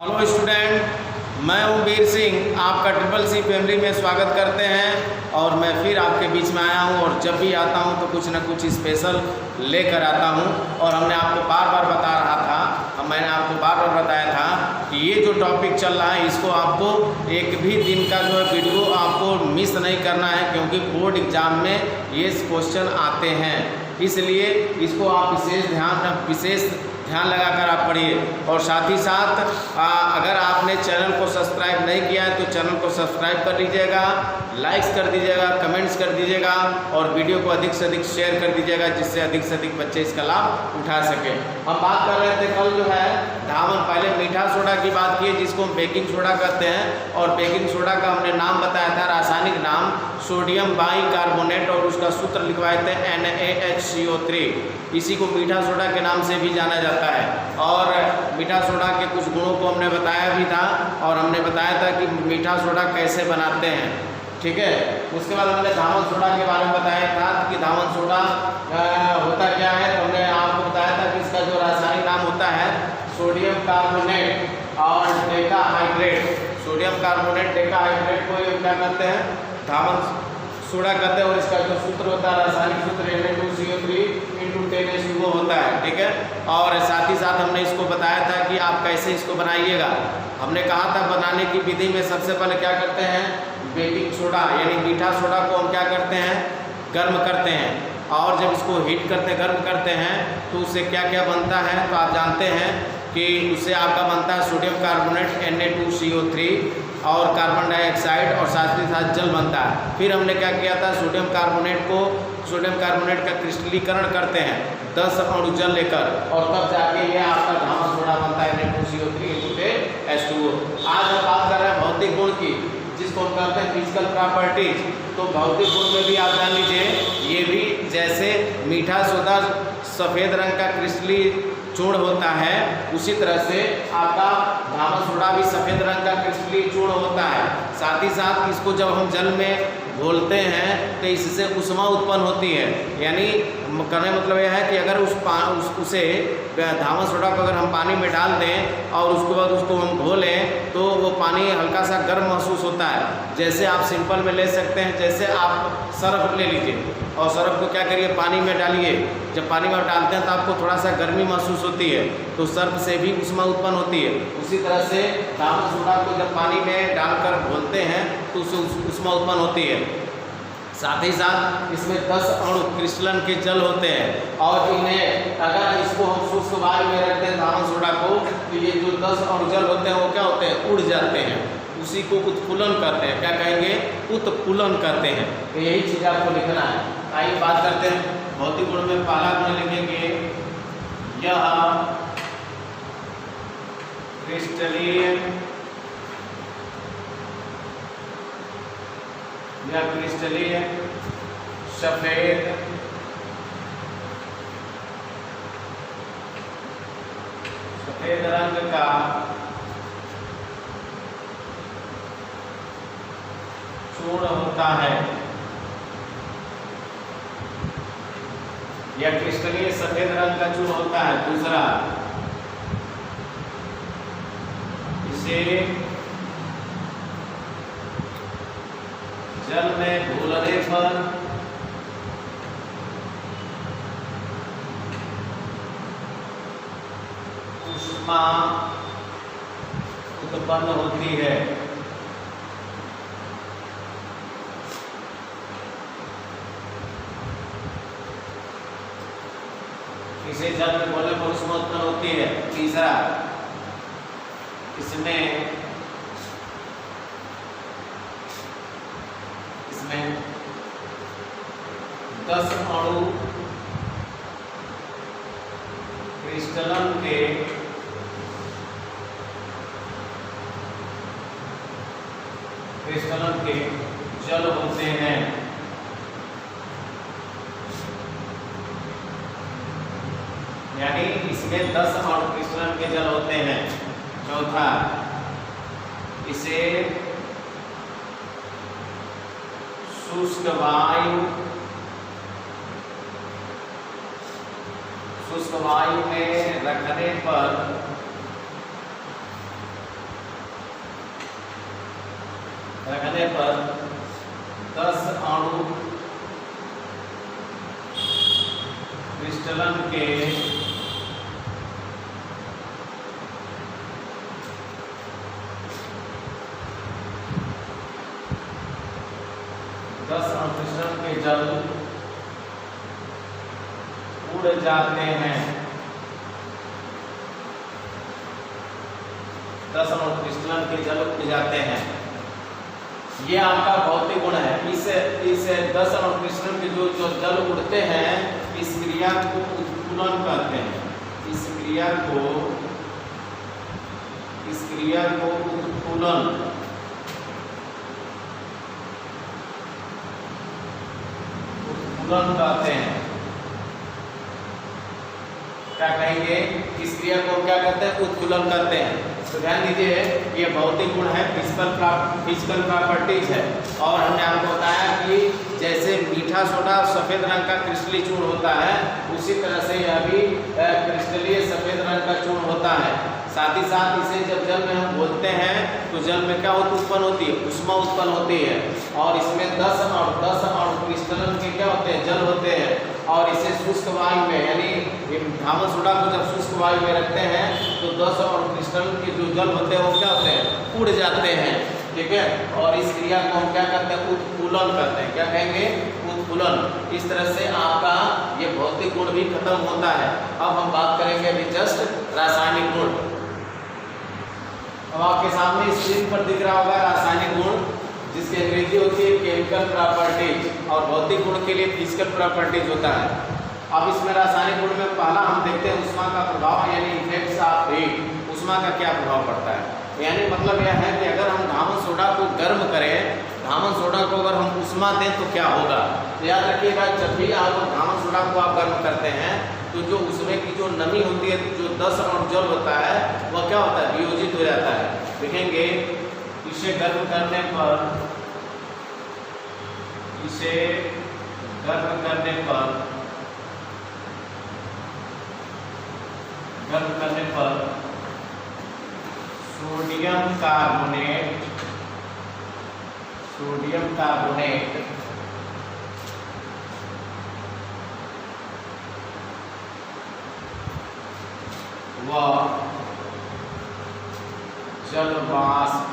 Hello student, मैं हूं वीर सिंह। आपका ट्रिपल सी फैमिली में स्वागत करते हैं और मैं फिर आपके बीच में आया हूं और जब भी आता हूं तो कुछ ना कुछ स्पेशल लेकर आता हूं। और हमने आपको बार बार बता रहा था, मैंने आपको बार बार बताया था कि ये जो टॉपिक चल रहा है इसको आपको एक भी दिन का जो है वीडियो आपको मिस नहीं करना है, क्योंकि बोर्ड एग्जाम में ये क्वेश्चन आते हैं। इसलिए इसको आप विशेष ध्यान लगाकर आप पढ़िए। और साथ ही साथ अगर आपने चैनल को सब्सक्राइब नहीं किया है तो चैनल को सब्सक्राइब कर लीजिएगा, लाइक्स कर दीजिएगा, कमेंट्स कर दीजिएगा और वीडियो को अधिक से अधिक शेयर कर दीजिएगा, जिससे अधिक से अधिक बच्चे इसका लाभ उठा सकें। हम बात कर रहे थे कल जो है धावन, पहले मीठा सोडा की बात की जिसको हम बेकिंग सोडा कहते हैं। और बेकिंग सोडा का हमने नाम बताया था, रासायनिक नाम सोडियम बाइकार्बोनेट, और उसका सूत्र लिखवाए थे NaHCO3। इसी को मीठा सोडा के नाम से भी जाना जाता है। और मीठा सोडा के कुछ गुणों को हमने बताया भी था और हमने बताया था कि मीठा सोडा कैसे बनाते हैं, ठीक है। उसके बाद हमने धावन सोडा के बारे में बताया था कि धावन सोडा होता क्या है। तो हमने आपको बताया था कि इसका जो रासायनिक नाम होता है सोडियम कार्बोनेट और डेकाहाइड्रेट। सोडियम कार्बोनेट डेकाहाइड्रेट को ये क्या कहते हैं, धावन सोडा कहते हैं। और इसका जो सूत्र होता है रासायनिक सूत्र Na2CO3 होता है, ठीक है। और साथ ही साथ हमने इसको बताया था कि आप कैसे इसको बनाइएगा। हमने कहा था बनाने की विधि में सबसे पहले क्या करते हैं, बेकिंग सोडा यानी मीठा सोडा को हम क्या करते हैं, गर्म करते हैं। और जब इसको हीट करते गर्म करते हैं तो उससे क्या क्या बनता है, तो आप जानते हैं कि उससे आपका बनता है सोडियम कार्बोनेट Na2CO3 और कार्बन डाइऑक्साइड, और साथ ही साथ जल बनता है। फिर हमने क्या किया था, सोडियम कार्बोनेट का क्रिस्टलीकरण करते हैं 10 अणु जल लेकर, और तब जाके ये आपका धावन सोडा बनता है Na2CO3H2O। आज हम बात कर रहे हैं भौतिक गुण की, जिसको हम कहते हैं फिजिकल प्रॉपर्टीज। तो भौतिक गुण में भी आप जान लीजिए, ये भी जैसे मीठा सोडा सफ़ेद रंग का क्रिस्टली चूर्ण होता है, उसी तरह से आपका धावन सोडा भी सफ़ेद रंग का क्रिस्टली चूर्ण होता है। साथ ही साथ इसको जब हम जल में घोलते हैं तो इससे ऊष्मा उत्पन्न होती है। यानी कहने मतलब यह है कि अगर उसे धावन सोडा को अगर हम पानी में डाल दें और उसके बाद उसको हम घोलें तो वो पानी हल्का सा गर्म महसूस होता है। जैसे आप सिंपल में ले सकते हैं, जैसे आप सर्फ ले लीजिए और सर्फ को क्या करिए, पानी में डालिए। जब पानी में डालते हैं तो आपको थोड़ा सा गर्मी महसूस होती है, तो सर्फ से भी ऊष्मा उत्पन्न होती है। उसी तरह से धावन सोडा को जब पानी में डालकर घोलते हैं तो उससे ऊष्मा उत्पन्न होती है। साथ ही साथ इसमें 10 अणु क्रिस्टलन के जल होते हैं, और इन्हें अगर इसको हम शुष्क वायु में रखते हैं धावन सोडा को, तो ये जो 10 अणु जल होते हैं वो क्या होते हैं, उड़ जाते हैं। उसी को उत्पुलन करते हैं। क्या कहेंगे, उत्पुलन करते हैं। तो यही चीज़ आपको लिखना है। आइए बात करते हैं भौतिक गुण में। पहला गुण लिखेंगे, यह क्रिस्टलीय सफेद रंग का चूर्ण होता है। यह क्रिस्टलीय सफेद रंग का चूर्ण होता है। दूसरा, इसे जल में घोलने पर ऊष्मा उत्पन्न होती है। इसे जल में घोलने पर ऊष्मा उत्पन्न होती है। तीसरा, इसमें 10 अणु क्रिस्टलन के जल होते हैं। यानी इसमें 10 अणु क्रिस्टलन के जल होते हैं। चौथा, इसे शुष्क वायु में रखने पर रखने पर 10 अणु क्रिस्टलन के 10 अणु क्रिस्टलन के जल उड़ जाते हैं। 10 अणु क्रिस्टलन के जल उड़ जाते हैं। ये आपका भौतिक गुण है। इस 10 अणु क्रिस्टलन के जो जल उड़ते हैं, इस क्रिया को उत्कुलन कहते हैं। इस क्रिया को उत्कुलन कहते हैं। क्या कहेंगे? इस क्रिया को क्या कहते हैं? उत्कुलन कहते हैं। तो ध्यान दीजिए, ये भौतिक गुण है, फिजिकल प्रॉपर्टीज है। और हमने आपको बताया कि जैसे मीठा सोडा सफेद रंग का क्रिस्टलीय चूर्ण होता है, उसी तरह से यह भी क्रिस्टलीय सफेद रंग का चूर्ण होता है। साथ ही साथ इसे जब जल में हम घोलते हैं तो जल में क्या उत्पन्न होती है? ऊष्मा उत्पन्न होती है। और इसमें 10 अणु क्रिस्टलन के क्या होते हैं? जल होते हैं। और इसे शुष्क वायु में, यानी धामन सोडा को जब शुष्क वायु में रखते हैं तो 10 अणु क्रिस्टलन के जो जल होते हैं वो क्या होते हैं? उड़ जाते हैं। ठीक है। और इस क्रिया को हम क्या कहते हैं? उत्कुलन कहते हैं। क्या कहेंगे? उत्कुलन। इस तरह से आपका ये भौतिक गुण भी खत्म होता है। अब हम बात करेंगे अभी जस्ट रासायनिक गुण। अब आपके सामने स्क्रीन पर दिख रहा होगा रासायनिक गुण, जिसकी अंग्रेजी होती है केमिकल प्रॉपर्टीज, और भौतिक गुण के लिए फिजिकल प्रॉपर्टीज होता है। अब इसमें रासायनिक गुण में पहला हम देखते हैं ऊष्मा का प्रभाव, यानी इफेक्ट्स ऑफ हीट। ऊष्मा का क्या प्रभाव पड़ता है? यानी मतलब यह है कि अगर हम धामन सोडा को गर्म करें, धामन सोडा को अगर हम ऊष्मा दें तो क्या होगा? तो याद रखिएगा, जब भी आप धामन सोडा को आप गर्म करते हैं तो जो उसमें की जो नमी होती है, जो 10 अणु जल होता है, वह क्या होता है? वियोजित हो जाता है। देखेंगे, इसे गर्म करने पर सोडियम कार्बोनेट व जल वाष्प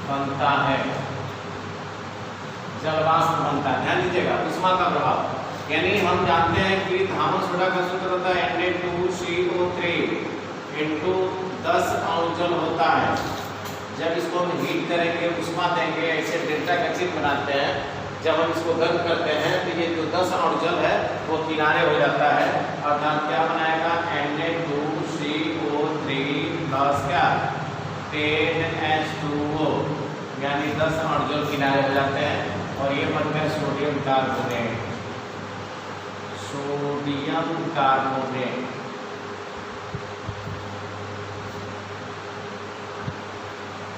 बनता है। जल वाष्प बनता है। ध्यान दीजिएगा, ऊष्मा का प्रभाव, यानी हम जानते हैं कि धामन सोडा का सूत्र होता है Na2CO3 इंटू 10 अणु जल होता है। जब इसको हम हीट करेंगे, ऊष्मा देंगे, ऐसे डेल्टा का चिन्ह बनाते हैं। जब हम इसको गर्म करते हैं तो ये जो 10 अणु जल है वो किनारे हो जाता है, अर्थात क्या बनाएगा? Na2CO3 प्लस क्या? 10H2O, यानी 10 अणु जल किनारे हो जाते हैं। और ये बनता है सोडियम कार्बोनेट।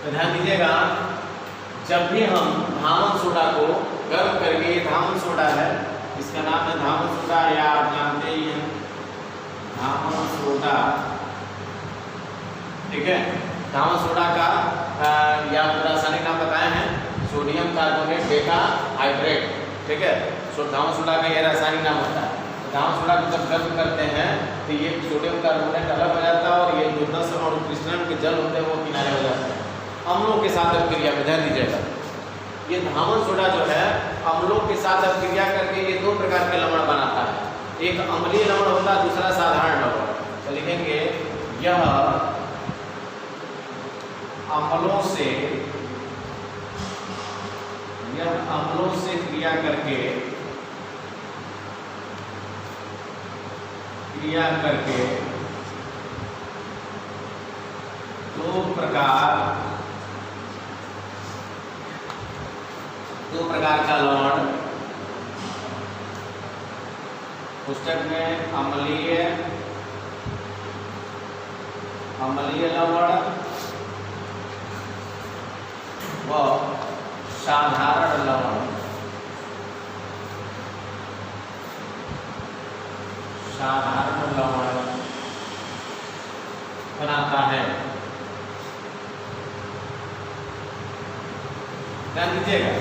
तो ध्यान दीजिएगा, जब भी हम धामन सोडा को गर्म करके, ये धामन सोडा है, इसका नाम है धामन सोडा, या आप जानते ही हैं धामन सोडा। ठीक है। धामन सोडा का या रासायनिक नाम बताए हैं सोडियम कार्बोनेट बेटा हाइड्रेट। ठीक है। धामन सोडा का यह रासायनिक नाम होता है। धामन सोडा को जब गर्म करते हैं तो ये सोडियम कार्बोनेट अलग हो जाता है, और ये जो 10 अणु क्रिस्टलन के जल होते हैं वो किनारे हो जाते हैं। अम्लों के साथ अभिक्रिया में ध्यान दीजिएगा, ये धामन सोडा जो है अम्लों के साथ अभिक्रिया करके ये 2 प्रकार के लवण बनाता है। एक अम्लीय लवण होता है, दूसरा साधारण लवण। तो लिखेंगे, यह अम्लों से क्रिया करके 2 प्रकार का लवण, पुस्तक में अम्लीय लवण व साधारण लवण बनाता है। ध्यान दीजिएगा,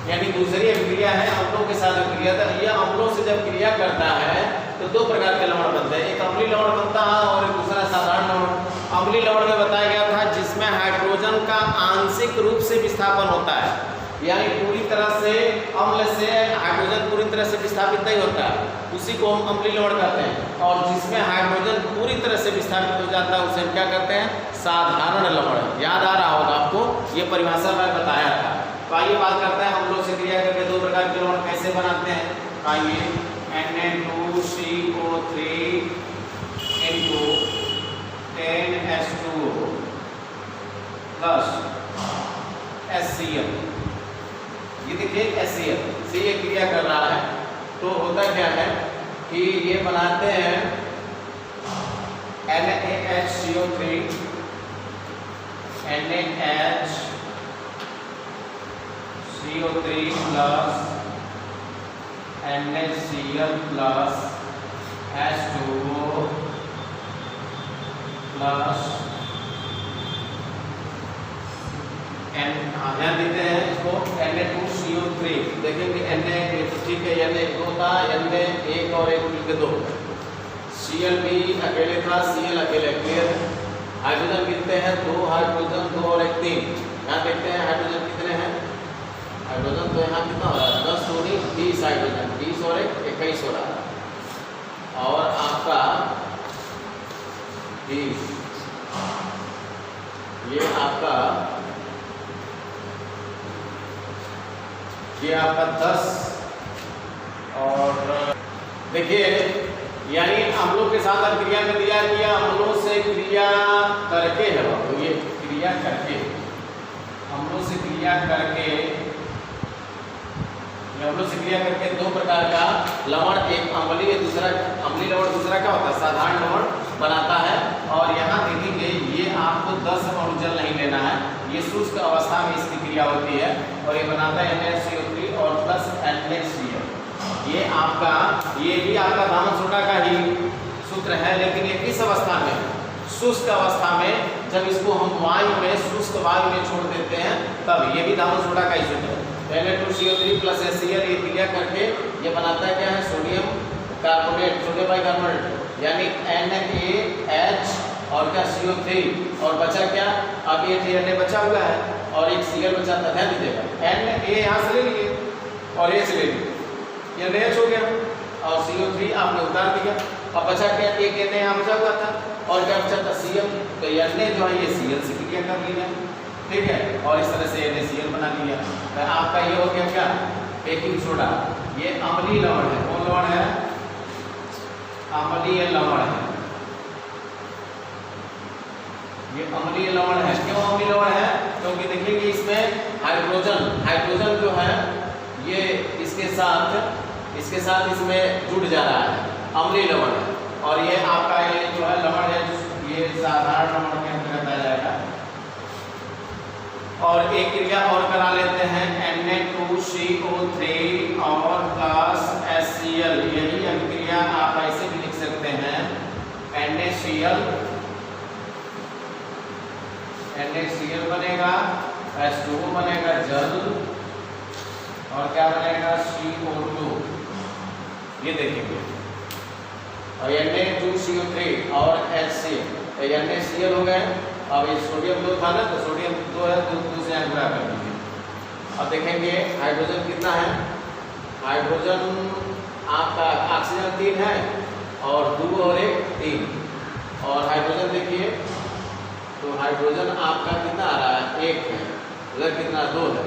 यानी दूसरी अभिक्रिया है अम्लों के साथ अभिक्रिया। यह अम्लों से जब क्रिया करता है तो दो प्रकार के लवण बनते हैं, एक अम्लीय लवण बनता है और एक दूसरा साधारण लवण। अम्लीय लवण में बताया गया था जिसमें हाइड्रोजन का आंशिक रूप से विस्थापन होता है, यानी पूरी तरह से अम्ल से हाइड्रोजन पूरी तरह से विस्थापित नहीं होता है, उसी को हम अम्लीय लवण कहते हैं। और जिसमें हाइड्रोजन पूरी तरह से विस्थापित हो जाता है उसे हम क्या कहते हैं, साधारण लवण। याद आ रहा होगा आपको, ये परिभाषा मैं बताया था। तो आइए बात करते हैं अम्लों से क्रिया करके दो प्रकार के लवण कैसे बनाते हैं। आइए, Na2CO3 into 10H2O plus HCl। ये देखिए HCl से ये क्रिया कर रहा है, तो होता क्या है कि ये बनाते हैं NaHCO3 NaHCO3 plus NaCl plus H2O plus ध्यान देते हैं इसको Na2CO3 देखेंगे। Na ठीक है, Na दो था, Na एक और एक मिलकर दो, Cl भी अकेले था, Cl अकेले, क्लियर है। हाइड्रोजन कितने हैं, दो हाइड्रोजन, दो और एक तीन। यहाँ देखते हैं हाइड्रोजन कितने हैं, हाइड्रोजन तो यहाँ कितना हो रहा है, 10 दूनी 20 हाइड्रोजन, 20 और एक 21 हो रहा है। और आपका 20, ये आपका 10 और देखिए, यानी अम्लों के साथ क्रिया में दिया गया, अम्लों से क्रिया करके है बाबू, ये क्रिया करके, अम्लों से क्रिया करके, अम्लों से क्रिया करके दो प्रकार का लवण, एक अम्लीय, दूसरा अम्लीय लवण, दूसरा क्या होता है, साधारण लवण बनाता है। और यहाँ देखेंगे ये आपको 10 अणु जल नहीं लेना है, ये शुष्क अवस्था में इसकी क्रिया होती है और ये बनाता है NaCO3 और प्लस NaCl। ये आपका, ये भी आपका दामन सोडा का ही सूत्र है, लेकिन ये किस अवस्था में, शुष्क अवस्था में, जब इसको हम वायु में, शुष्क वायु में छोड़ देते हैं तब। ये भी दामन सोडा का ही सूत्र है। Na2CO3 प्लस HCl ये क्रिया करके ये बनाता है क्या है, सोडियम कार्बोनेट, सोडियम बाइकार्बोनेट, यानी NaH और क्या CO3, और बचा क्या, अब ये Na बचा हुआ है और एक Cl बचा था। ध्यान दीजिएगा, Na यहाँ से ले लिए और ये से ले लिए, ये NaH हो गया और CO3 आपने उतार दिया, अब बचा क्या, एक Na यहाँ बचा हुआ था और क्या बचा था, Cl। तो Na जो है ये Cl से क्रिया कर लिया, ठीक है, और इस तरह से NaCl बना लिया। तो आपका ये हो गया क्या, बेकिंग सोडा। ये अम्लीय लवण है, कौन लवण है, अम्लीय लवण है, ये अम्लीय लवण है। क्यों अम्लीय लवण है, क्योंकि देखिए कि इसमें हाइड्रोजन जो है ये इसके साथ इसमें जुड़ जा रहा है, अम्लीय लवण है। और ये आपका ये जो है लवण है, ये साधारण लवण के अंतर्गत आ जाएगा। और एक क्रिया और करा लेते हैं, Na2CO3 और प्लस HCl। यही अभिक्रिया आप ऐसे भी लिख सकते हैं, NaCl बनेगा, H2O बनेगा जल, और क्या बनेगा, CO2। ये देखेंगे, और Na2CO3 और HCl, NaCl हो गए। अब ये सोडियम 2 था ना, तो सोडियम 2 है, तो 2 से यहाँ गुणा कर दीजिए। अब देखेंगे हाइड्रोजन कितना है, हाइड्रोजन आपका ऑक्सीजन 3 है और 2 और 1 3, और हाइड्रोजन देखिए, तो हाइड्रोजन आपका कितना आ रहा है, 1 है, उधर कितना 2 है,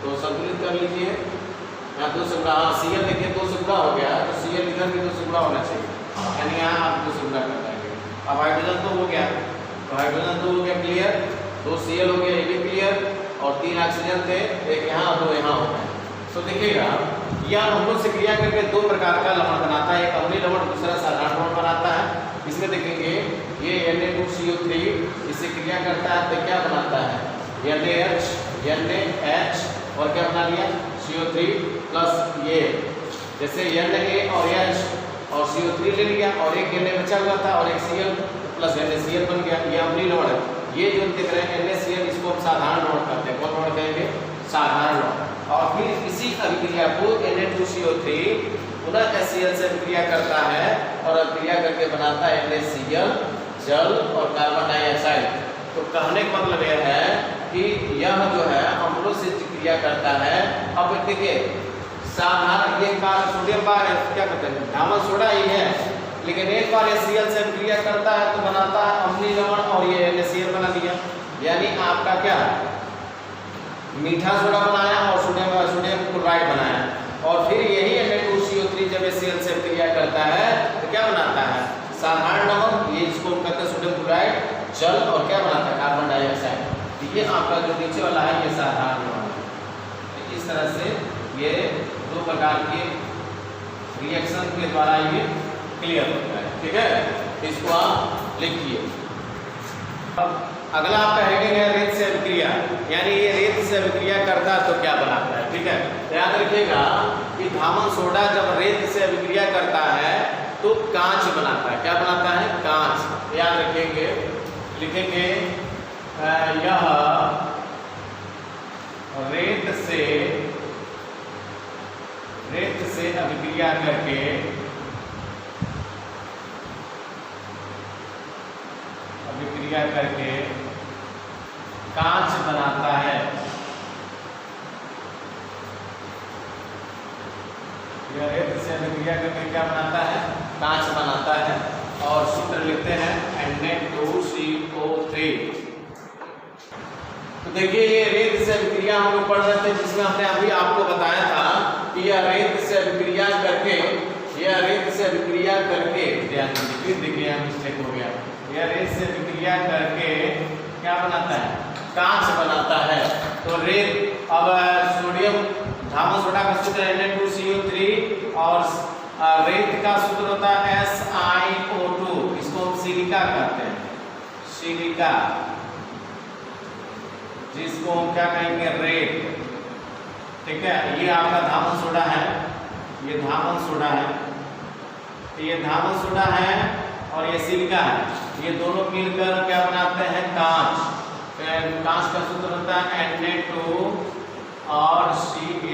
तो संतुलित कर लीजिए। यहाँ 2 से गुणा, हाँ Cl देखिए 2 से गुणा हो गया, तो Cl इधर भी 2 से गुणा होना चाहिए, यानी यहाँ आप 2 से गुणा कर पाएंगे। अब हाइड्रोजन 2 हो गया, तो हाइड्रोजन 2 हो गया क्लियर, 2 Cl हो गया, ये भी क्लियर, और 3 ऑक्सीजन थे, एक यहाँ 2 यहाँ हो गए। तो देखिएगा, यह अम्लों से क्रिया करके दो प्रकार का लवण बनाता है, एक अम्लीय लवण, दूसरा साधारण लवण बनाता है। इसमें देखेंगे ये Na2CO3 इससे क्रिया करता है तो क्या बनाता है, NaH और क्या बना लिया, CO3 प्लस ये, जैसे Na और H और CO3 ले लिया और एक Na बचा हुआ था और एक Cl प्लस NaCl बन गया। ये अम्लीय लवण है। ये जो दिख रहे हैं NaCl, इसको हम साधारण लवण कहते हैं। कौन लवण कहेंगे? साधारण लवण। और फिर इसी अभिक्रिया को Na2CO3 पुनः HCl से अभिक्रिया करता है और अभिक्रिया करके बनाता है NaCl, जल और कार्बन डाइऑक्साइड। तो कहने का मतलब यह है कि यह जो है अम्लों से क्रिया करता है। अब देखिए साधारण ये सोडियम का क्या कहते हैं, धामन सोडा ही है, लेकिन एक बार HCl से क्रिया करता है तो बनाता है अम्लीय लवण और ये NaCl बना दिया। यानी आपका क्या मीठा सोडा बनाया और सोडियम क्लोराइड बनाया। और फिर यही Na2CO3 जब HCl से क्रिया करता है तो क्या बनाता है? साधारण लवण, ये इसको हम कहते हैं सोडियम क्लोराइड, जल और क्या बनाता है? Carbon dioxide. ये आपका जो नीचे वाला है ये साधारण लवण है। इस तरह से ये दो प्रकार के रिएक्शन के द्वारा ये क्लियर होता है। ठीक है, इसको आप लिखिए। अब अगला आपका हेडिंग है रेत से अभिक्रिया, यानी ये रेत से अभिक्रिया करता है तो क्या बनाता है। ठीक है, याद रखिएगा कि धामन सोडा जब रेत से अभिक्रिया करता है तो कांच बनाता है। क्या बनाता है? कांच। याद रखेंगे, लिखेंगे यह रेत से अभिक्रिया करके कांच बनाता है। यह रेत से अभिक्रिया करके क्या बनाता है? कांच बनाता है। और सूत्र लिखते हैं Na2CO3। तो देखिए ये रेत से अभिक्रिया हम लोग पढ़ रहे थे, जिसमें हमने अभी आपको बताया था कि यह रेत से अभिक्रिया करके देखिए यहाँ मिस्टेक हो गया। यह रेत से अभिक्रिया करके क्या बनाता है? कांच बनाता है। तो रेत, अब सोडियम धामन सोडा का सूत्र Na2CO3 और रेत का सूत्र होता है SiO2। इसको हम सिलिका कहते हैं, सिलिका, जिसको हम क्या कहेंगे? रेत। ठीक है, ये आपका धामन सोडा है, ये धामन सोडा है, ये धामन सोडा है और ये सिलिका है। ये दोनों मिलकर क्या बनाते हैं? कांच। कांच का सूत्र होता है Na2 और SiO3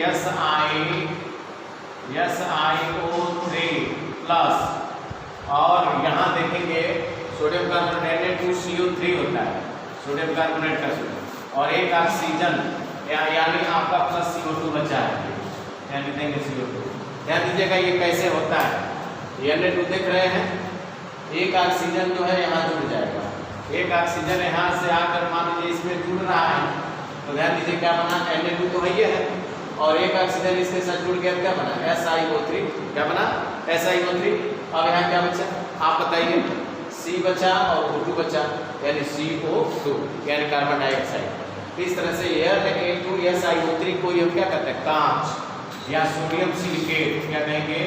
प्लस, और यहाँ देखेंगे सोडियम कार्बोनेट Na2CO3 होता है, सोडियम कार्बोनेट का सूत्र, और एक ऑक्सीजन यानी आपका प्लस CO2 बचा है, यानी देंगे CO2। ध्यान दीजिएगा ये कैसे होता है। ये Na2 देख रहे हैं, एक ऑक्सीजन जो है यहाँ जुड़ जाएगा, एक ऑक्सीजन यहाँ से आकर मान लीजिए इसमें जुड़ रहा है, तो ध्यान दीजिए क्या बना? Na2 तो है, और एक ऑक्सीजन इसके साथ जुड़ गया, क्या बना? SiO3। क्या बना? SiO3। अब यहाँ क्या बचा आप बताइए? C बचा और O2 बचा, यानी CO2 यानी कार्बन डाइऑक्साइड। इस तरह से Na2SiO3 को ये क्या कहते हैं? कांच या सोडियम सिलिकेट। क्या कहेंगे?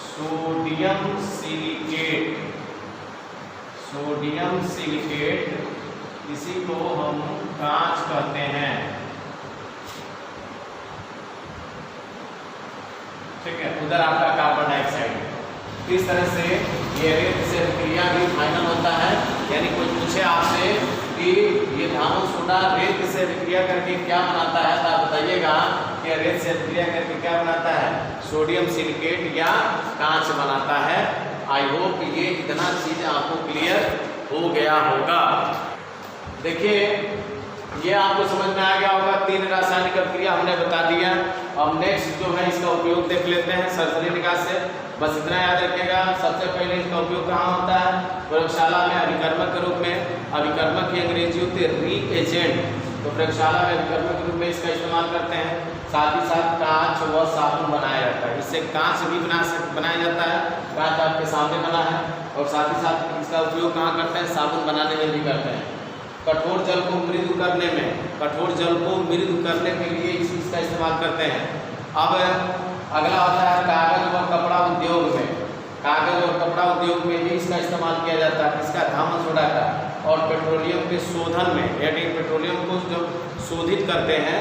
Sodium silicate. सोडियम सिलिकेट, इसी को हम कांच कहते हैं। ठीक है, उधर आपका कार्बन डाइऑक्साइड। इस तरह से ये रेत से अभिक्रिया भी फाइनल होता है। यानी कोई पूछे आपसे कि ये धामन सोडा रेत से अभिक्रिया करके क्या बनाता है, तो आप बताइएगा कि रेत से अभिक्रिया करके क्या बनाता है? सोडियम सिलिकेट या कांच बनाता है। आई होप ये इतना चीज आपको क्लियर हो गया होगा। देखिए ये आपको समझ में आ गया होगा। 3 रासायनिक अभिक्रिया हमने बता दिया। अब नेक्स्ट जो है इसका उपयोग देख लेते हैं सर्जरी निकास से। बस इतना याद रखिएगा, सबसे पहले इसका उपयोग कहाँ होता है? प्रयोगशाला में अभिकर्मक के रूप में। अभिकर्मक की अंग्रेजी होती है रीएजेंट, तो प्रयोगशाला में अभिकर्मक के रूप में इसका इस्तेमाल करते हैं। साथ ही साथ कांच व साबुन बनाया जाता है, इससे कांच भी बनाया जाता है। कांच आपके सामने बना है। और साथ ही साथ इसका उपयोग कहाँ करते हैं? साबुन बनाने में भी करते हैं। कठोर जल को मृदु करने में, कठोर जल को मृदु करने के लिए इस चीज़ का इस्तेमाल करते हैं। अब अगला होता है कागज व कपड़ा उद्योग में। कागज और कपड़ा उद्योग में भी इसका इस्तेमाल किया जाता है, इसका धामन सोडा का। और पेट्रोलियम के शोधन में, यानी पेट्रोलियम को जब शोधित करते हैं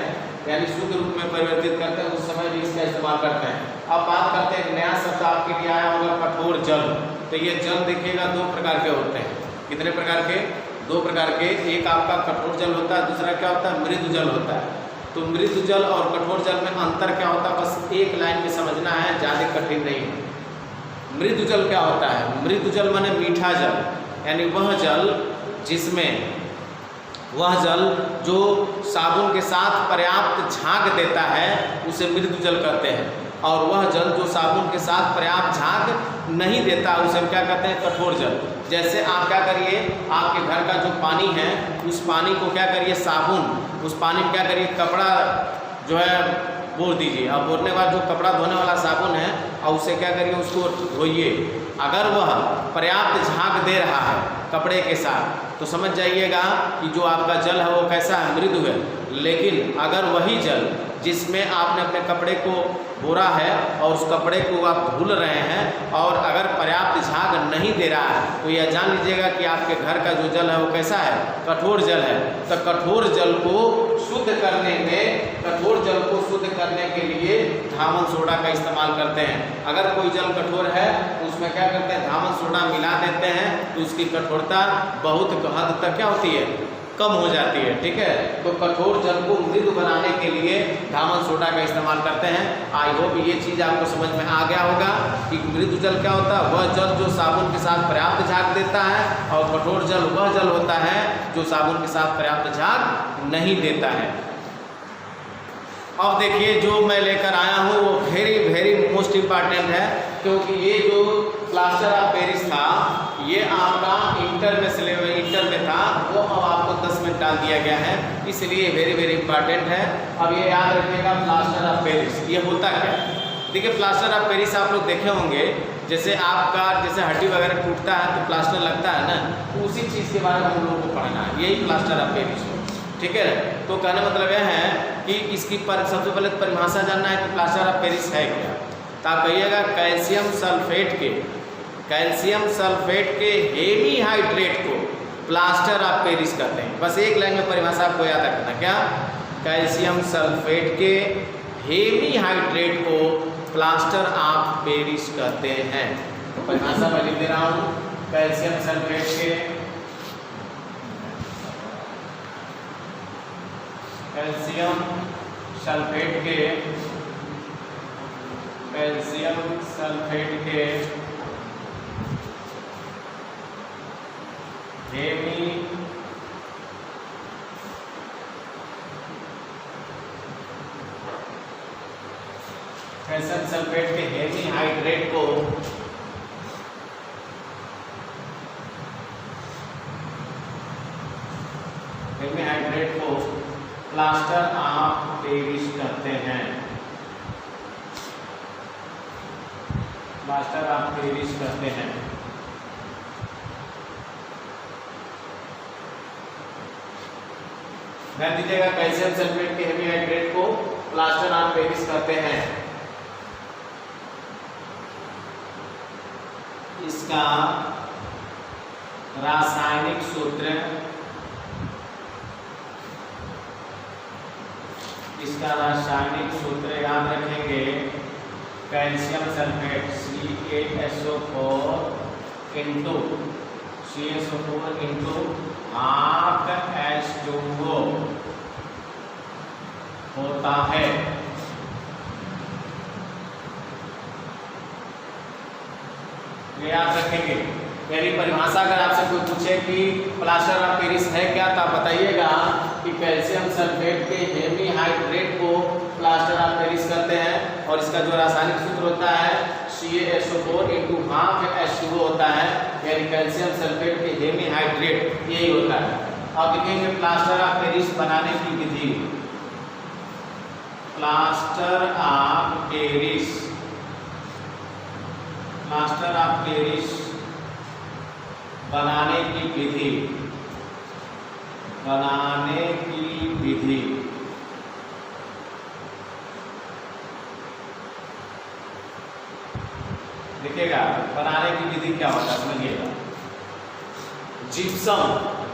यानी शुद्ध रूप में परिवर्तित करते हैं, उस समय भी इसका इस्तेमाल करते हैं। अब बात करते हैं, नया शब्द आपके लिए आया होगा कठोर जल। तो ये जल देखिएगा दो प्रकार के होते हैं। कितने प्रकार के? दो प्रकार के। एक आपका कठोर जल होता है, दूसरा क्या होता है? मृदु जल होता है। तो मृदु जल और कठोर जल में अंतर क्या होता है, बस एक लाइन में समझना है, ज़्यादा कठिन नहीं है। मृदु जल क्या होता है? मृदु जल माने मीठा जल, यानी वह जल जिसमें वह जल जो साबुन के साथ पर्याप्त झाग देता है उसे मृदु जल कहते हैं, और वह जल जो साबुन के साथ पर्याप्त झाग नहीं देता उसे हम क्या कहते हैं? कठोर जल। जैसे आप क्या करिए, आपके घर का जो पानी है उस पानी को क्या करिए, साबुन, उस पानी में क्या करिए, कपड़ा जो है बोर दीजिए। अब बोरने के बाद जो कपड़ा धोने वाला साबुन है और उसे क्या करिए, उसको धोइए। अगर वह पर्याप्त झाग दे रहा है कपड़े के साथ तो समझ जाइएगा कि जो आपका जल है वो कैसा है? मृदु है। लेकिन अगर वही जल जिसमें आपने अपने कपड़े को बोरा है और उस कपड़े को आप धुल रहे हैं और अगर पर्याप्त झाग नहीं दे रहा है तो यह जान लीजिएगा कि आपके घर का जो जल है वो कैसा है? कठोर जल है। तो कठोर जल को शुद्ध करने में, कठोर जल को शुद्ध करने के लिए धामन सोडा का इस्तेमाल करते हैं। अगर कोई जल कठोर है तो उसमें क्या करते हैं? धामन सोडा मिला देते हैं, तो उसकी कठोरता बहुत हद तक क्या होती है? कम हो जाती है। ठीक है, तो कठोर जल को मृदु बनाने के लिए धामन सोडा का इस्तेमाल करते हैं। आई होप ये चीज़ आपको समझ में आ गया होगा कि मृदु जल क्या होता है? वह जल जो साबुन के साथ पर्याप्त झाग देता है, और कठोर जल वह जल होता है जो साबुन के साथ पर्याप्त झाग नहीं देता है। अब देखिए जो मैं लेकर आया हूँ वो वेरी मोस्ट इम्पॉर्टेंट है, क्योंकि ये जो प्लास्टर ऑफ पेरिस था ये आपका इंटर में था, वो अब आपको 10 मिनट डाल दिया गया है, इसलिए वेरी इंपॉर्टेंट है। अब ये याद रखिएगा प्लास्टर ऑफ पेरिस ये होता क्या है। देखिए प्लास्टर ऑफ पेरिस आप लोग देखे होंगे, जैसे आपका जैसे हड्डी वगैरह टूटता है तो प्लास्टर लगता है ना, तो उसी चीज़ के बारे में हम लोगों को पढ़ना है, यही प्लास्टर ऑफ पेरिस हो। ठीक है, तो कहने मतलब यह है कि इसकी सबसे पहले परिभाषा जानना है कि प्लास्टर ऑफ पेरिस है क्या। तो आप कहिएगा कैल्शियम सल्फेट के हेमीहाइड्रेट को प्लास्टर ऑफ पेरिस कहते हैं। बस एक लाइन में परिभाषा आपको याद रखना, क्या? कैल्शियम सल्फेट के हेमीहाइड्रेट को प्लास्टर ऑफ पेरिस कहते हैं। तो परिभाषा मैं लिख दे रहा हूँ, कैल्शियम सल्फेट के कैल्शियम सल्फेट के हेमीहाइड्रेट को प्लास्टर ऑफ पेरिस कहते हैं। प्लास्टर ऑफ पेरिस कहते हैं। ध्यान दीजिएगा, कैल्शियम सल्फेट के हेमीहाइड्रेट को प्लास्टर ऑफ पेरिस कहते हैं। इसका रासायनिक सूत्र याद रखेंगे, calcium sulphate CaSO4 into half H2O होता है। ये याद रखेंगे। यानी परिभाषा अगर आपसे कोई पूछे कि प्लास्टर ऑफ पेरिस है क्या, तो आप बताइएगा कि कैल्शियम सल्फेट के हेमीहाइड्रेट को प्लास्टर ऑफ पेरिस कहते हैं, और इसका जो रासायनिक सूत्र होता है CaSO4 इंटू हाफ H2O होता है, यानी कैल्शियम सल्फेट के हेमीहाइड्रेट यही होता है। अब देखेंगे प्लास्टर ऑफ पेरिस बनाने की विधि। प्लास्टर ऑफ पेरिस बनाने की विधि देखिएगा, बनाने की विधि क्या होता है समझिएगा।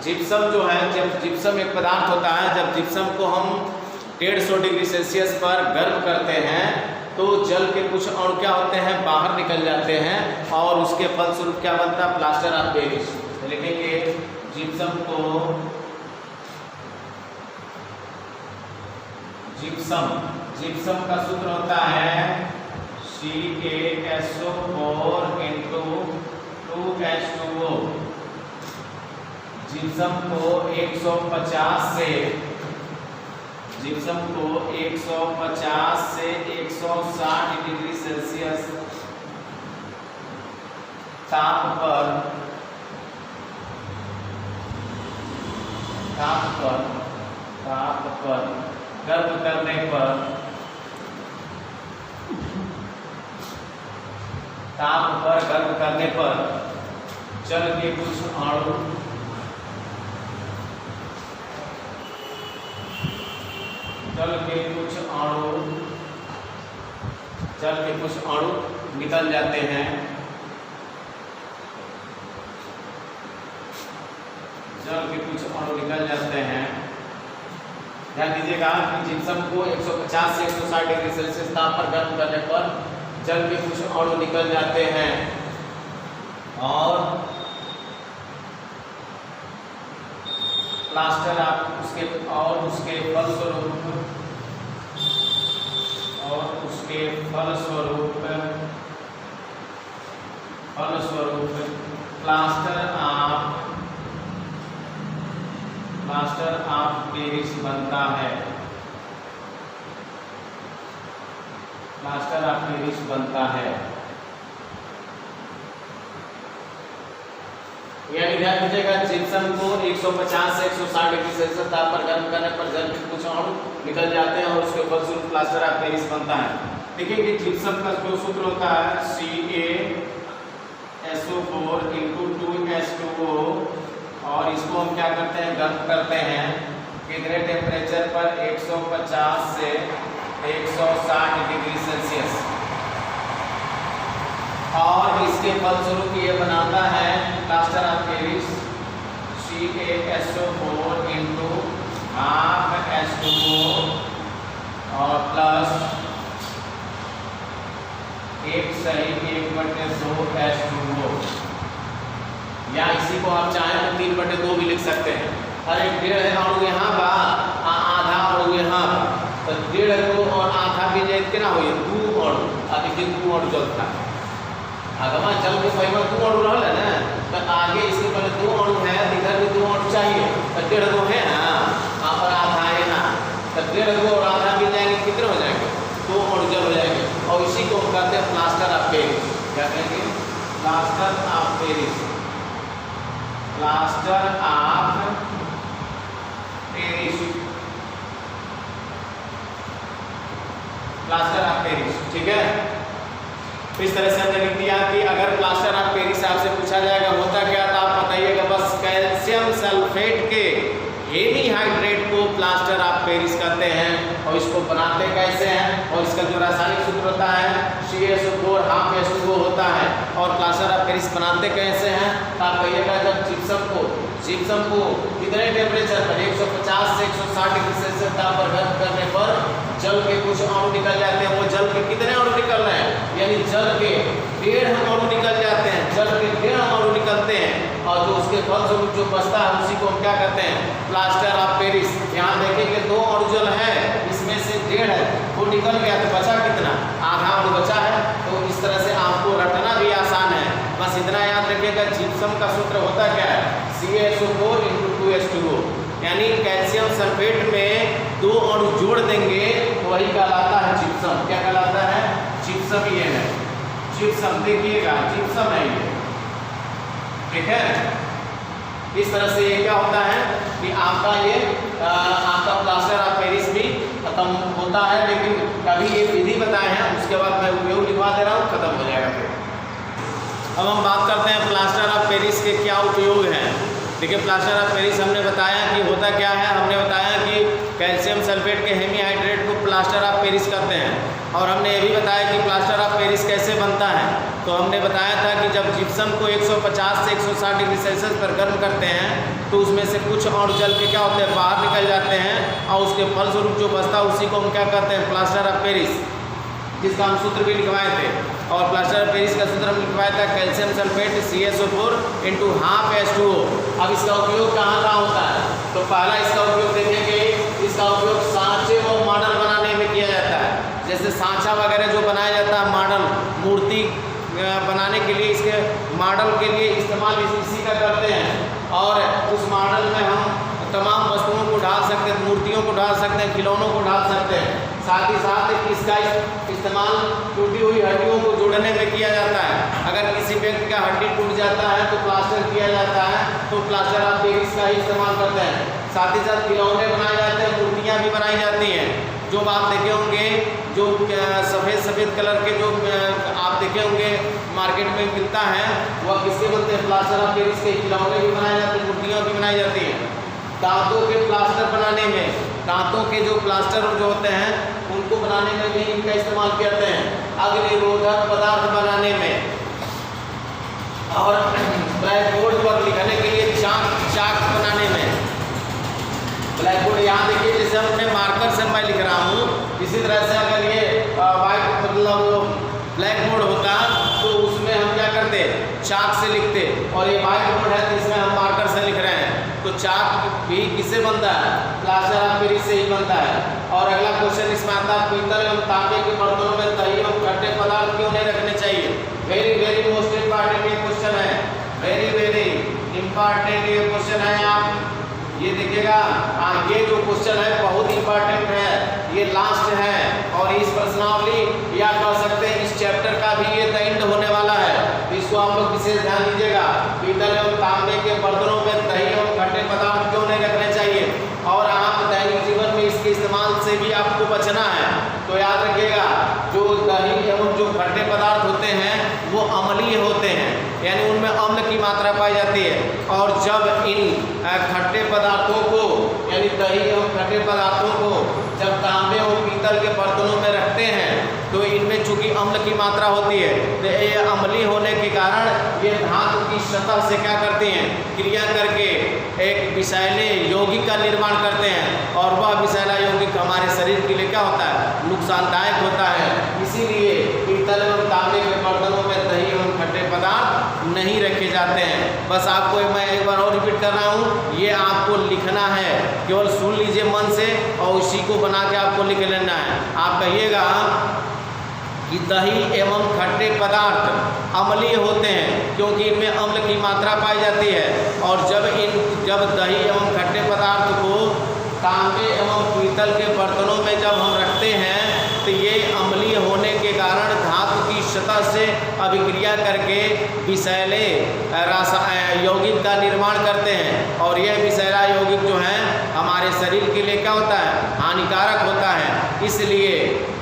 जिप्सम जो है, जब जिप्सम एक पदार्थ होता है, जब जिप्सम को हम 150 डिग्री सेल्सियस पर गर्म करते हैं तो जल के कुछ अणु क्या होते हैं, बाहर निकल जाते हैं और उसके फलस्वरूप क्या बनता है, प्लास्टर ऑफ पेरिस। तो लिखेंगे जिप्सम को जिप्सम का सूत्र होता है CaSO4 × 2H2O। जिप्सम को 150 से 160 डिग्री सेल्सियस ताप पर गर्म करने पर जल के कुछ अणु निकल जाते हैं। ध्यान दीजिएगा कि जिप्सम को 150 से 160 डिग्री सेल्सियस ताप पर गर्म करने पर जल के कुछ अणु निकल जाते हैं और प्लास्टर उसके फलस्वरूप प्लास्टर ऑफ पेरिस बनता है। यानी ध्यान दीजिएगा, जिप्सम को 150 से 160 डिग्री सेल्सियस ताप पर गर्म करने पर जल के कुछ अणु निकल जाते हैं और उसके फलस्वरूप प्लास्टर ऑफ पेरिस बनता है। देखिए कि जिप्सम का जो सूत्र होता है CaSO4 × 2H2O और इसको हम क्या करते हैं, गर्म करते हैं कितने टेम्परेचर पर, 150 से 160 डिग्री सेल्सियस और इसके फलस्वरूप ये बनाता है plaster of Paris CaSO4 × 1/2H2O और प्लस 1/2H2O, या इसी को आप चाहें तो 3/2 भी लिख सकते हैं। अरे 1.5 अणु यहाँ बा, आधा अणु यहाँ बा, तो 1.5 और आधा भी जाए कितना हो 2 अणु। अभी 2 अणु जलता है अगवा जल के पहले 2 अणु रहल है ना, तो आगे इसके पहले 2 अणु है, इधर भी 2 अणु चाहिए, तो 1.5 है ना और आधा है ना, तो 1.5 और आधा भी जाएंगे, कितने हो जाएंगे, 2 अणु जल हो जाएंगे। और इसी को हम कहते हैं प्लास्टर ऑफ पेरिस। क्या कहेंगे, प्लास्टर ऑफ पेरिस। ठीक है। इस तरह से हमने लिख दिया कि अगर प्लास्टर ऑफ पेरिस आपसे पूछा जाएगा होता क्या, तो आप बताइएगा बस कैल्शियम सल्फेट के हेमी हाइड्रेट को प्लास्टर ऑफ पेरिस कहते हैं और इसको बनाते कैसे हैं, और इसका जो रासायनिक सूत्र होता है CaSO4 1/2H2O होता है। और प्लास्टर ऑफ पेरिस बनाते कैसे हैं, तो आप कहिएगा जब जिप्सम को कितने टेम्परेचर पर, 150 से 160 डिग्री सेल्सियस ताप पर गर्म करने पर जल के कुछ अणु निकल जाते हैं। वो जल के कितने अणु निकल रहे हैं, यानी जल के 1.5 अणु निकल जाते हैं, जल के 1.5 अणु निकलते हैं और जो उसके फलस्वरूप जो बचता है उसी को हम क्या कहते हैं, प्लास्टर ऑफ पेरिस। यहाँ देखेंगे 2 अणु जल है, इसमें से 1.5 है वो निकल गया, तो बचा कितना, आधा अणु बचा है। तो इस तरह से आपको रटना भी आसान है, बस इतना याद रखिएगा। जिप्सम का सूत्र होता क्या है, CaSO4 × 2H2O, यानी कैल्शियम सल्फेट में 2 अणु जोड़ देंगे तो वही कहलाता है जिप्सम। क्या कहलाता है, जिप्सम। ये है जिप्सम, देखिएगा जिप्सम है ये, ठीक है। इस तरह से ये क्या होता है कि आपका प्लास्टर ऑफ पेरिस भी खत्म होता है, लेकिन अभी ये विधि बताए हैं, उसके बाद मैं उपयोग लिखवा दे रहा हूँ, खत्म हो जाएगा फिर। अब हम बात करते हैं प्लास्टर ऑफ पेरिस के क्या उपयोग हैं। देखिए प्लास्टर ऑफ पेरिस हमने बताया कि होता क्या है, हमने बताया कि कैल्शियम सल्फेट के हेमी हाइड्रेट को प्लास्टर ऑफ पेरिस कहते हैं, और हमने ये भी बताया कि प्लास्टर ऑफ पेरिस कैसे बनता है। तो हमने बताया था कि जब जिप्सम को 150 से 160 डिग्री सेल्सियस पर गर्म करते हैं तो उसमें से कुछ अणु जल के क्या होते हैं, बाहर निकल जाते हैं और उसके फलस्वरूप जो बचता है उसी को हम क्या कहते हैं, प्लास्टर ऑफ पेरिस, जिसका हम सूत्र भी लिखवाए थे। और प्लास्टर ऑफ पेरिस का सूत्र हम लिखवाया था कैल्शियम सल्फेट CaSO4 × ½ H2O। अब इसका उपयोग कहाँ कहाँ होता है, तो पहला इसका उपयोग देखेंगे, इसका उपयोग सांचे और मॉडल बनाने में किया जाता है। जैसे सांचा वगैरह जो बनाया जाता है, मॉडल मूर्ति बनाने के लिए, इसके मॉडल के लिए इस्तेमाल इसी का करते हैं। और उस मॉडल में हम तमाम वस्तुओं को ढाल सकते हैं, मूर्तियों को ढाल सकते हैं, खिलौनों को ढाल सकते हैं। साथ ही साथ इसका इस्तेमाल टूटी हुई हड्डियों को जोड़ने में किया जाता है। अगर किसी व्यक्ति का हड्डी टूट जाता है तो प्लास्टर किया जाता है, तो प्लास्टर ऑफ पेरिस का ही इस्तेमाल करते हैं। साथ ही साथ खिलौने बनाए जाते हैं, मूर्तियाँ भी बनाई जाती हैं। जो आप देखे होंगे, जो सफ़ेद कलर के जो आप देखे होंगे मार्केट में मिलता है, वह किसके बनते हैं, प्लास्टर ऑफ पेरिस के। खिलौने भी बनाए जाते हैं, मूर्तियाँ भी बनाई जाती हैं। दांतों के प्लास्टर बनाने में, दांतों के जो प्लास्टर जो होते हैं उनको बनाने में भी इनका इस्तेमाल करते हैं। अग्निरोधक पदार्थ बनाने में, और ब्लैक बोर्ड पर लिखने के लिए चाक बनाने में। ब्लैक बोर्ड यहाँ देखिए, जैसे हमने मार्कर से मैं लिख रहा हूँ, इसी तरह से अगर ये वाइट मतलब ब्लैक बोर्ड होता तो उसमें हम क्या करते, चाक से लिखते। और ये वाइट बोर्ड है तो इसमें हम मार्कर से लिख रहे हैं, तो चाक भी किससे बनता है, प्लास्टर ऑफ पेरिस से ही बनता है। और अगला क्वेश्चन इसमें आता है, पीतल एवं तांबे के बर्तनों में दही एवं खट्टे पदार्थ क्यों नहीं रखने चाहिए। वेरी मोस्ट इम्पॉर्टेंट ये क्वेश्चन है, वेरी इम्पॉर्टेंट ये क्वेश्चन है। आप ये देखिएगा, ये जो क्वेश्चन है बहुत इंपॉर्टेंट है, ये लास्ट है। और इस प्रश्नावली या कह सकते हैं इस चैप्टर का भी ये द एंड होने वाला है, तो इसको आप लोग विशेष ध्यान दीजिएगा। पीतल एवं तांबे के बर्तनों में दही एवं खट्टे पदार्थ क्यों नहीं रखने चाहिए, और आप दैनिक जीवन में इसके इस्तेमाल से भी आपको बचना है। तो याद रखिएगा, जो दही एवं जो खट्टे पदार्थ होते हैं वो अम्लीय होते हैं, यानी उनमें अम्ल की मात्रा पाई जाती है। और जब इन खट्टे पदार्थों को, यानी दही एवं खट्टे पदार्थों को जब तांबे और पीतल के बर्तनों में रखते हैं तो इनमें चूंकि अम्ल की मात्रा होती है, तो ये अम्लीय होने के कारण ये धातु की सतह से क्या करते हैं, क्रिया करके एक विषैले यौगिक का निर्माण करते हैं। और वह विषैला यौगिक हमारे शरीर के लिए क्या होता है, नुकसानदायक होता है। इसीलिए पीतल एवं तांबे के बर्तनों में दही एवं खट्टे पदार्थ नहीं रखे जाते हैं। बस आपको मैं एक बार और रिपीट कर रहा हूँ, ये आपको लिखना है, केवल सुन लीजिए मन से और उसी को बना के आपको लिख लेना है। आप कहिएगा कि दही एवं खट्टे पदार्थ अम्लीय होते हैं क्योंकि इनमें अम्ल की मात्रा पाई जाती है। और जब दही एवं खट्टे पदार्थ को तांबे एवं पीतल के बर्तनों में जब हम रखते हैं तो ये अम्लीय होने के कारण धातु की सतह से अभिक्रिया करके विषैले यौगिक का निर्माण करते हैं। और यह विषैला यौगिक जो है हमारे शरीर के लिए क्या होता है, हानिकारक होता है। इसलिए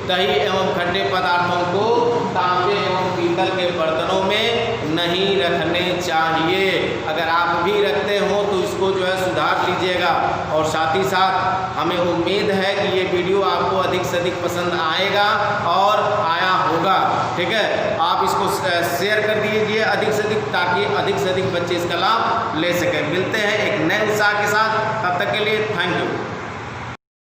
दही एवं खट्टे पदार्थों को तांबे एवं पीतल के बर्तनों में नहीं रखने चाहिए। अगर आप भी रखते हो तो इसको जो है सुधार लीजिएगा। और साथ ही साथ हमें उम्मीद है कि ये वीडियो आपको अधिक से अधिक पसंद आएगा और आया होगा। ठीक है, आप इसको शेयर कर दीजिए अधिक से अधिक, ताकि अधिक से अधिक बच्चे इसका लाभ ले सकें। मिलते हैं एक नए उत्साह के साथ, तब तक के लिए थैंक यू।